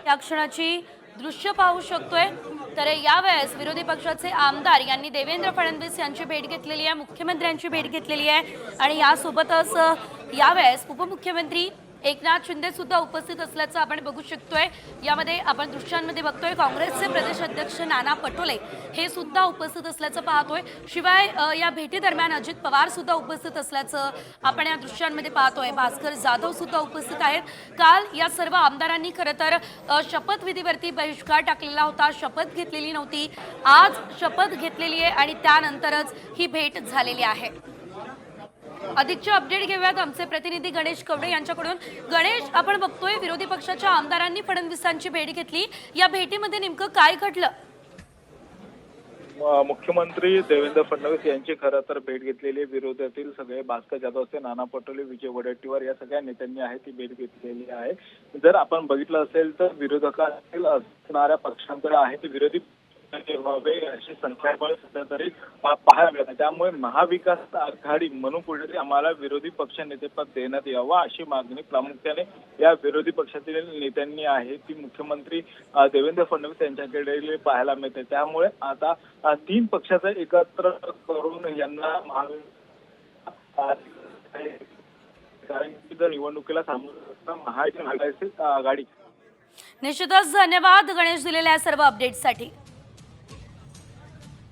या क्षणाची दृश्य पाहू शकतोय। तर यावेळेस विरोधी पक्षाचे आमदार यांनी देवेंद्र फडणवीस यांची भेट घेतलेली आहे, मुख्यमंत्र्यांची भेट घेतलेली आहे आणि यासोबतच यावेळेस उपमुख्यमंत्री एकनाथ शिंदे सुद्धा उपस्थित असल्याचं आपण बघू शकतोय। यामध्ये आपण दृश्यांमध्ये बघतोय काँग्रेसचे प्रदेश अध्यक्ष नाना पटोले हे सुद्धा उपस्थित असल्याचं पाहतोय। शिवाय या भेटी दरम्यान अजित पवार सुद्धा उपस्थित असल्याचं आपण या दृश्यांमध्ये पाहतोय। भास्कर जाधव सुद्धा उपस्थित आहेत। काल या सर्व आमदारांनी खरं तर शपथविधीवरती बहिष्कार टाकलेला होता, शपथ घेतलेली नव्हती। आज शपथ घेतलेली आहे आणि त्यानंतरच ही भेट झालेली आहे। अधिकचे अपडेट घेऊयात आमचे प्रतिनिधी गणेश कवडे यांच्याकडून। गणेश, आपण बघतोय विरोधी पक्षाच्या आमदारांनी फडणवीसांची भेट घेतली, या भेटीमध्ये नेमकं काय घडलं? मुख्यमंत्री देवेंद्र फडणवीस यांची खरं तर भेट घेतलेली विरोधातील सगळे भास्कर जाधव असते, नाना पटोले, विजय वडेट्टीवार या सगळ्या नेत्यांनी आहे ती भेट घेतलेली आहे। जर आपण बघितलं असेल तर विरोधकातील असणाऱ्या पक्षांकडे आहे ते विरोधी व्हावे अशी संख्याबळ सध्या तरी पाहायला मिळत आहे। त्यामुळे महाविकास आघाडी म्हणून कुठेतरी आम्हाला विरोधी पक्ष नेतेपद देण्यात यावं अशी मागणी प्रामुख्याने या विरोधी पक्षातील नेत्यांनी आहे ती मुख्यमंत्री देवेंद्र फडणवीस यांच्याकडे पाहायला मिळते। त्यामुळे आता तीन पक्षाचं एकत्र करून यांना कारण की जर निवडणुकीला सामोरं महाविकास आघाडी। निश्चितच धन्यवाद गणेश दिलेल्या सर्व अपडेट्ससाठी।